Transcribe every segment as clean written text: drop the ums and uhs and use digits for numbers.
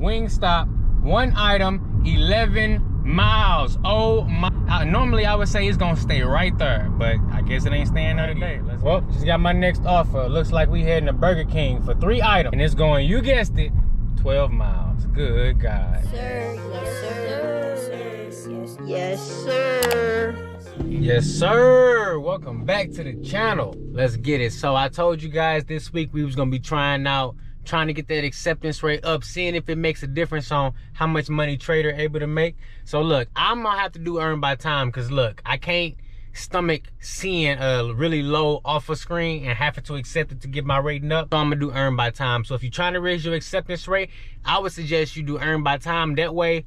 Wingstop, 1 item, 11 miles. Oh my, normally I would say it's gonna stay right there, but I guess it ain't staying there today. Well, just got my next offer. Looks like we heading to Burger King for 3 items, and it's going, you guessed it, 12 miles. Good God. Sir, yes sir, yes sir. Yes sir, welcome back to the channel. Let's get it. So I told you guys this week we was gonna be trying to get that acceptance rate up, seeing if it makes a difference on how much money trader able to make. So look, I'm gonna have to do earn by time, because look, I can't stomach seeing a really low offer screen and having to accept it to get my rating up. So I'm gonna do earn by time. So if you're trying to raise your acceptance rate, I would suggest you do earn by time. That way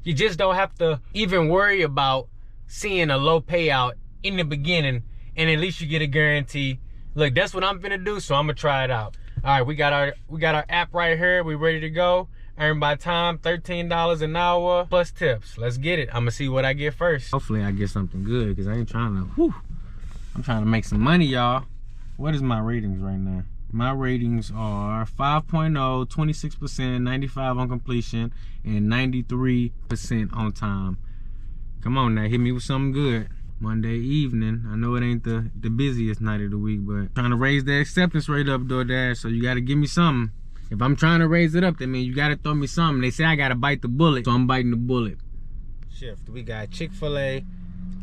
you just don't have to even worry about seeing a low payout in the beginning, and at least you get a guarantee. Look, that's what I'm gonna do, so I'm gonna try it out. All right, we got our app right here. We ready to go. Earn by time, $13 an hour plus tips. Let's get it. I'm gonna see what I get first. Hopefully I get something good, because I ain't trying to, I'm trying to make some money, y'all. What is my ratings right now? My ratings are 5.0, 26%, 95 on completion, and 93% on time. Come on now, hit me with something good. Monday evening. I know it ain't the busiest night of the week, but trying to raise the acceptance rate up, Doordash, so you gotta give me something. If I'm trying to raise it up, that means you gotta throw me something. They say I gotta bite the bullet, so I'm biting the bullet. Shift, we got Chick-fil-A,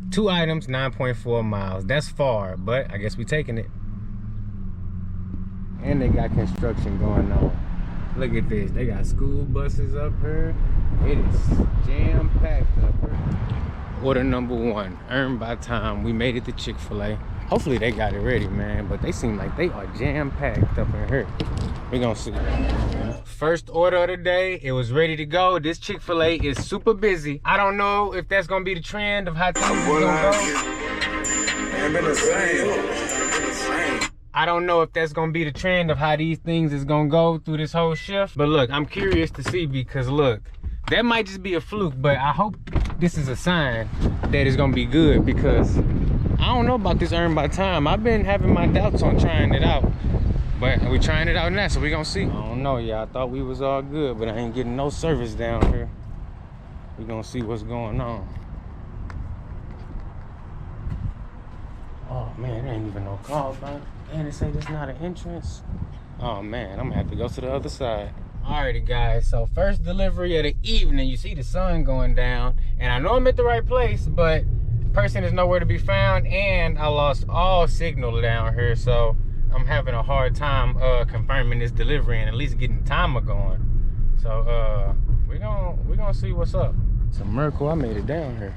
2 items, 9.4 miles. That's far, but I guess we taking it. And they got construction going on. Look at this, they got school buses up here. It is jam-packed up here. Order number 1, earn by time. We made it to Chick-fil-A. Hopefully they got it ready, man, but they seem like they are jam-packed up in here. We're gonna see. First order of the day, it was ready to go. This Chick-fil-A is super busy. I don't know if that's gonna be the trend of how things is gonna go. I don't know if that's gonna be the trend of how these things is gonna go through this whole shift. But look, I'm curious to see, because look, that might just be a fluke, but I hope this is a sign that it's gonna be good, because I don't know about this earn by time. I've been having my doubts on trying it out, but we're trying it out now, so we're gonna see. I don't know, y'all. I thought we was all good, but I ain't getting no service down here. We're gonna see what's going on. Oh man, there ain't even no call, man. And they say there's not an entrance. Oh man, I'm gonna have to go to the other side. Alrighty guys, so first delivery of the evening. You see the sun going down, and I know I'm at the right place, but person is nowhere to be found, and I lost all signal down here, so I'm having a hard time confirming this delivery and at least getting the timer going. So we gonna see what's up. It's a miracle I made it down here.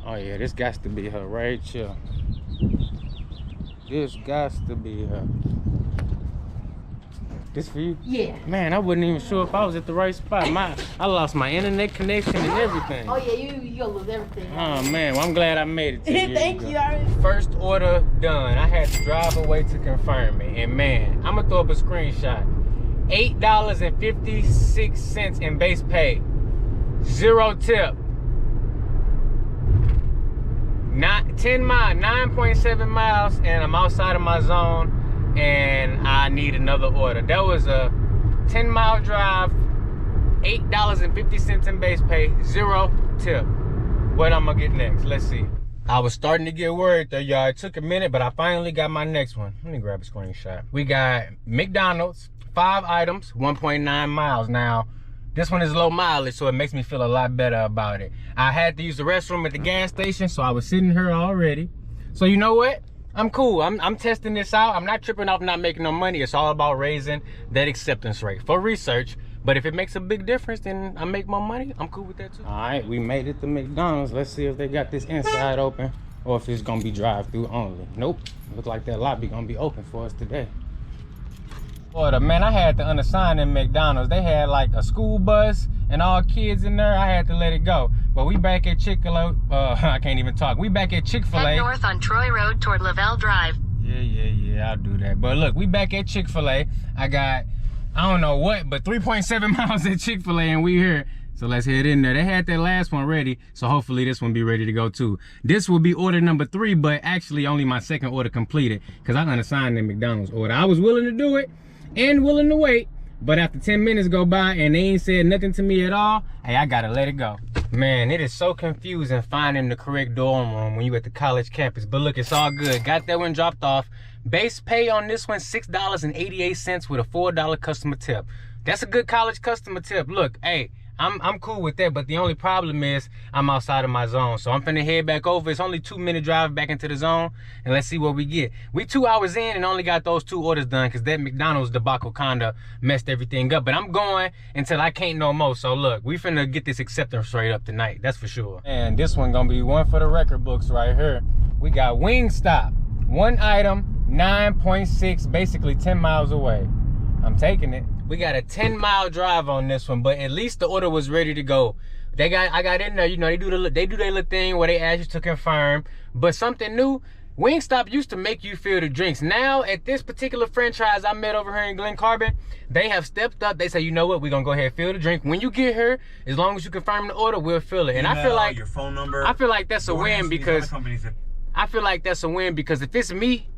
Oh yeah, this got to be her right here. This got to be her. This for you? Yeah. Man, I wasn't even sure if I was at the right spot. I lost my internet connection and everything. Oh yeah, you gonna lose everything. Oh man, well, I'm glad I made it to you. Thank you. First order done. I had to drive away to confirm it, and man, I'm gonna throw up a screenshot. $8.56 in base pay, 0 tip. 10 miles, 9.7 miles, and I'm outside of my zone. And I need another order. That was a 10-mile drive, $8.50 in base pay, 0 tip. What I'm gonna get next? Let's see. I was starting to get worried there, y'all. It took a minute, but I finally got my next one. Let me grab a screenshot. We got McDonald's, 5 items, 1.9 miles. Now, this one is low mileage, so it makes me feel a lot better about it. I had to use the restroom at the gas station, so I was sitting here already. So you know what? I'm cool. I'm testing this out. I'm not tripping off not making no money. It's all about raising that acceptance rate for research. But if it makes a big difference, then I make more money. I'm cool with that too. All right, we made it to McDonald's. Let's see if they got this inside open or if it's gonna be drive-through only. Nope. Look like that lobby gonna be open for us today. Order, man, I had to unassign in McDonald's. They had like a school bus and all kids in there. I had to let it go. But we back at Chick-fil-A. I can't even talk. We back at Chick-fil-A. Head north on Troy Road toward Lavelle Drive. Yeah, I'll do that. But look, we back at Chick-fil-A. I got, I don't know what, but 3.7 miles at Chick-fil-A, and we here. So let's head in there. They had that last one ready, so hopefully this one be ready to go too. This will be order number 3, but actually only my second order completed, because I unassigned the McDonald's order. I was willing to do it and willing to wait, But after 10 minutes go by and they ain't said nothing to me at all, hey, I gotta let it go. Man, it is so confusing finding the correct dorm room when you at the college campus. But look, it's all good. Got that one dropped off. Base pay on this one, $6.88 with a $4 customer tip. That's a good college customer tip. Look, hey, I'm cool with that, but the only problem is I'm outside of my zone. So I'm finna head back over. It's only 2-minute drive back into the zone, and let's see what we get. We 2 hours in and only got those 2 orders done because that McDonald's debacle kinda messed everything up. But I'm going until I can't no more. So look, we finna get this acceptance rate up tonight. That's for sure. And this one gonna be one for the record books right here. We got Wingstop, 1 item, 9.6, basically 10 miles away. I'm taking it. We got a 10-mile drive on this one, but at least the order was ready to go. I got in there, you know, they do their little thing where they ask you to confirm. But something new, Wingstop used to make you fill the drinks. Now at this particular franchise I met over here in Glen Carbon, they have stepped up. They say, you know what, we're gonna go ahead and fill the drink. When you get here, as long as you confirm the order, we'll fill it. And I feel like your phone number. I feel like that's a win because I feel like that's a win because if it's me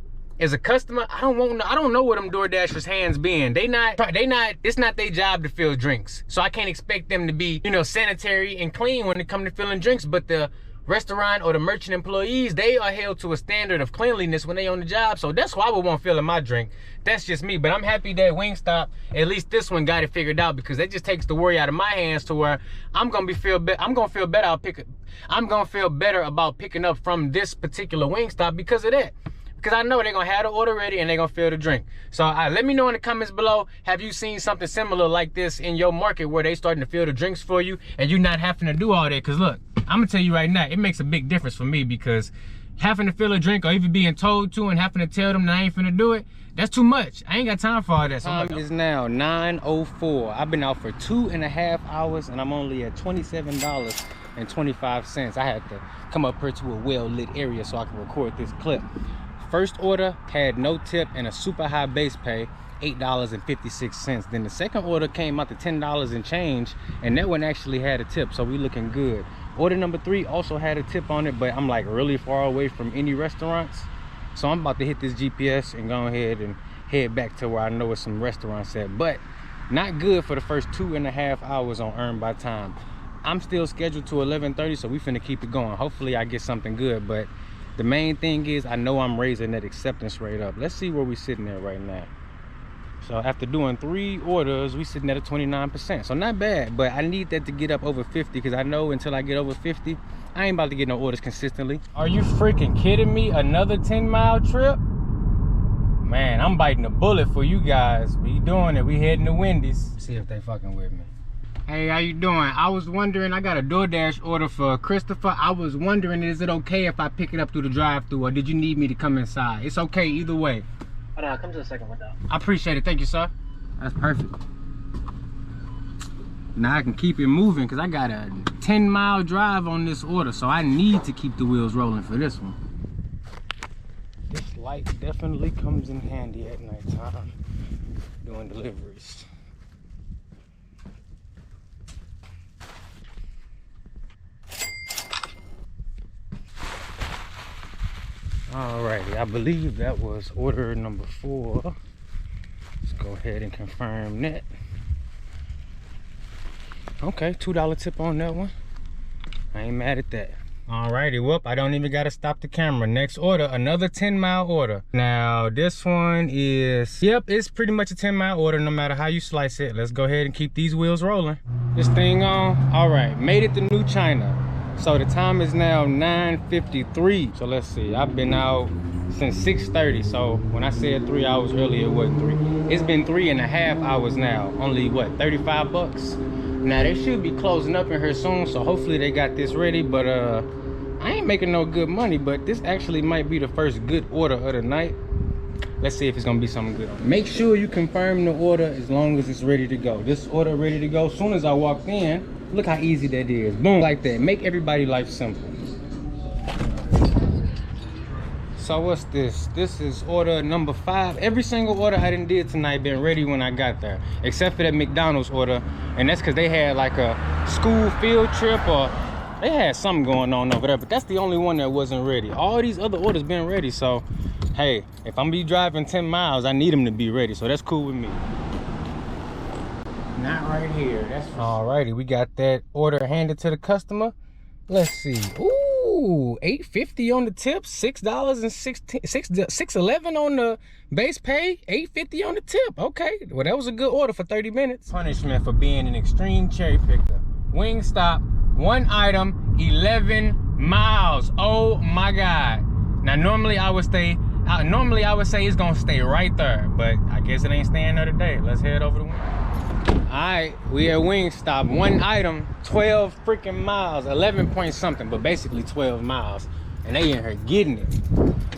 as a customer, I don't know where them DoorDashers' hands been. It's not their job to fill drinks. So I can't expect them to be, you know, sanitary and clean when it comes to filling drinks. But the restaurant or the merchant employees, they are held to a standard of cleanliness when they on the job. So that's why I would want filling my drink. That's just me. But I'm happy that Wingstop, at least this one, got it figured out because that just takes the worry out of my hands to where I'm gonna feel better about picking up from this particular Wingstop because of that. Because I know they're going to have the order ready and they're going to fill the drink. So let me know in the comments below, have you seen something similar like this in your market where they starting to fill the drinks for you and you not having to do all that? Because look, I'm going to tell you right now, it makes a big difference for me because having to fill a drink or even being told to and having to tell them that I ain't finna do it, that's too much. I ain't got time for all that. So time is now 9:04. I've been out for 2.5 hours and I'm only at $27.25. I had to come up here to a well-lit area so I can record this clip. First order had no tip and a super high base pay, $8.56. Then the second order came out to $10 and change, and that one actually had a tip, so we looking good. Order number 3 also had a tip on it, but I'm like really far away from any restaurants. So I'm about to hit this GPS and go ahead and head back to where I know it's some restaurants at. But not good for the first 2.5 hours on Earn by Time. I'm still scheduled to 11:30, so we finna keep it going. Hopefully I get something good, but the main thing is I know I'm raising that acceptance rate up. Let's see where we sitting at right now. So after doing 3 orders, we sitting at a 29%. So not bad, but I need that to get up over 50 because I know until I get over 50, I ain't about to get no orders consistently. Are you freaking kidding me? Another 10-mile trip? Man, I'm biting a bullet for you guys. We doing it. We heading to Wendy's. See if they fucking with me. Hey, how you doing? I was wondering, I got a DoorDash order for Christopher. I was wondering, is it okay if I pick it up through the drive-thru or did you need me to come inside? It's okay either way. Hold on, come to the second window. I appreciate it. Thank you, sir. That's perfect. Now I can keep it moving because I got a 10-mile drive on this order, so I need to keep the wheels rolling for this one. This light definitely comes in handy at nighttime doing deliveries. Alrighty, I believe that was order number 4. Let's go ahead and confirm that. Okay, $2 tip on that one. I ain't mad at that. Alrighty, whoop, I don't even gotta stop the camera. Next order, another 10-mile order. Now, this one is, yep, it's pretty much a 10-mile order no matter how you slice it. Let's go ahead and keep these wheels rolling. This thing on, all right, made it to New China. So the time is now 9:53. So let's see, I've been out since 6:30. So when I said 3 hours earlier, it wasn't 3. It's been 3.5 hours now. Only what, 35 bucks? Now they should be closing up in here soon, so hopefully they got this ready. But I ain't making no good money, but this actually might be the first good order of the night. Let's see if it's gonna be something good. Make sure you confirm the order as long as it's ready to go. This order ready to go. As soon as I walked in, look how easy that is. Boom, like that. Make everybody's life simple. So what's this? This is order number 5. Every single order I done did tonight been ready when I got there, except for that McDonald's order, and that's because they had like a school field trip or they had something going on over there, but that's the only one that wasn't ready. All these other orders been ready, so hey, if I'm gonna be driving 10 miles, I need them to be ready, so that's cool with me. not right here. That's alrighty. We got that order handed to the customer. Let's see. Ooh, $8.50 on the tip, $6.11 on the base pay, $8.50 on the tip. Okay, well that was a good order for 30 minutes. Punishment for being an extreme cherry picker. Wingstop, one item, 11 miles. Oh my God. Now normally I would say it's gonna stay right there, but I guess it ain't staying there today. Let's head over to Wingstop. All right, we at Wingstop. One item, 12 freaking miles, 11 point something, but basically 12 miles. And they in here getting it.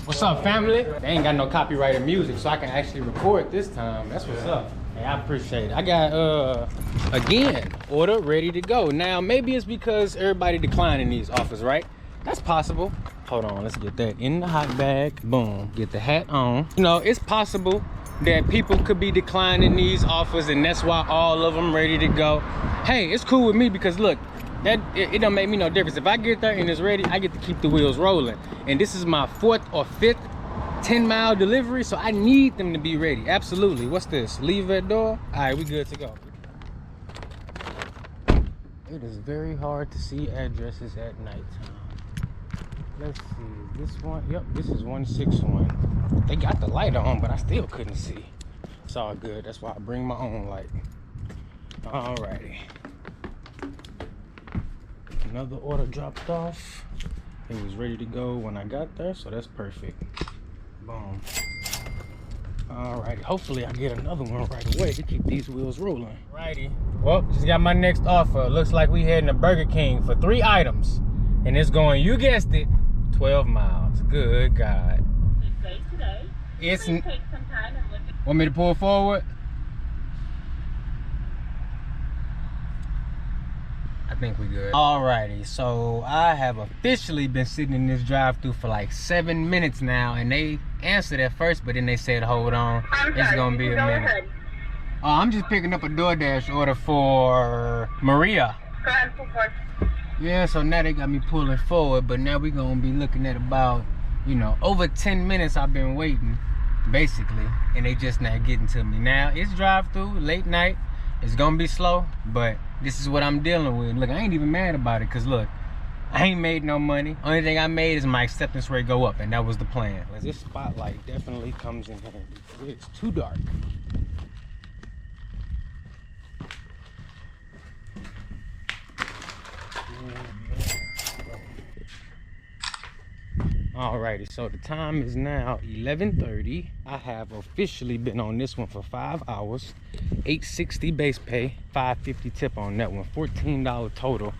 What's up, family? They ain't got no copyrighted music, so I can actually record this time. That's what's up. Hey, I appreciate it. I got, again, order ready to go. Now, maybe it's because everybody declining these offers, right? That's possible. Hold on, let's get that in the hot bag. Boom, get the hat on. You know, it's possible that people could be declining these offers and that's why all of them ready to go. Hey, it's cool with me because look, it don't make me no difference. If I get there and it's ready, I get to keep the wheels rolling. And this is my 4th or 5th 10-mile delivery, so I need them to be ready. Absolutely. What's this? Leave at door? All right, we good to go. It is very hard to see addresses at nighttime. Let's see, this one, yep, this is 161. They got the light on, but I still couldn't see. It's all good, that's why I bring my own light. Alrighty. Another order dropped off. It was ready to go when I got there, so that's perfect. Boom. Alrighty, hopefully I get another one right away to keep these wheels rolling. Alrighty, well, just got my next offer. Looks like we heading to Burger King for 3 items. And it's going, you guessed it, 12 miles. Good God. Good day today. It's Please take some time and look at. Want me to pull forward? I think we good. Alrighty, so I have officially been sitting in this drive-thru for like 7 minutes now, and they answered at first, but then they said, hold on, it's gonna be a minute. I'm just picking up a Doordash order for Maria. Go ahead and pull forward. Yeah, so now they got me pulling forward, but now we're gonna be looking at about, you know, over 10 minutes I've been waiting, basically, and they just not getting to me. Now, it's drive-through, late night, it's gonna be slow, but this is what I'm dealing with. Look, I ain't even mad about it, because look, I ain't made no money. Only thing I made is my acceptance rate go up, and that was the plan. This spotlight definitely comes in handy. It's too dark. Alrighty, so the time is now 11:30. I have officially been on this one for 5 hours. $8.60 base pay, $5.50 tip on that one, $14 total.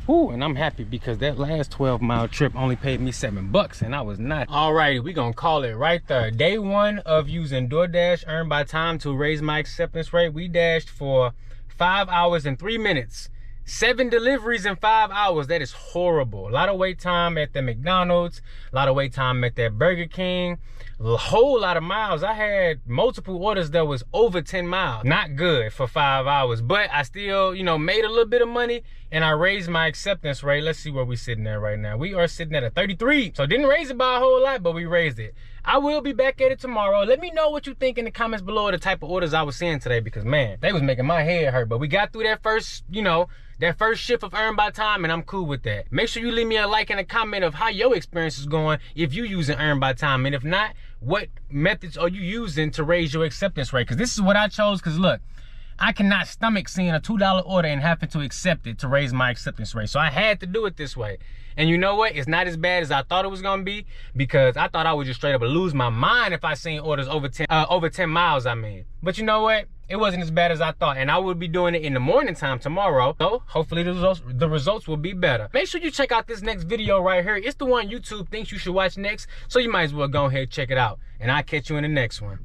Ooh, and I'm happy because that last 12-mile trip only paid me $7 and I was not. Alrighty, we gonna call it right there. Day 1 of using Doordash earned by time to raise my acceptance rate. We dashed for 5 hours and 3 minutes. 7 deliveries in 5 hours. That is horrible. A lot of wait time at the McDonald's, a lot of wait time at that Burger King, a whole lot of miles. I had multiple orders that was over 10 miles. Not good for 5 hours, but I still, you know, made a little bit of money and I raised my acceptance rate. Let's see where we sitting at right now. We are sitting at a 33. So didn't raise it by a whole lot, but we raised it. I will be back at it tomorrow. Let me know what you think in the comments below of the type of orders I was seeing today, because man, they was making my head hurt. But we got through that first, you know, that first shift of earned by time, and I'm cool with that. Make sure you leave me a like and a comment of how your experience is going if you using earned by time, and if not, what methods are you using to raise your acceptance rate? Because this is what I chose, because look, I cannot stomach seeing a $2 order and having to accept it to raise my acceptance rate. So I had to do it this way. And you know what? It's not as bad as I thought it was gonna be, because I thought I would just straight up lose my mind if I seen orders over 10 miles, I mean. But you know what? It wasn't as bad as I thought, and I will be doing it in the morning time tomorrow. So hopefully the results will be better. Make sure you check out this next video right here. It's the one YouTube thinks you should watch next, so you might as well go ahead and check it out. And I'll catch you in the next one.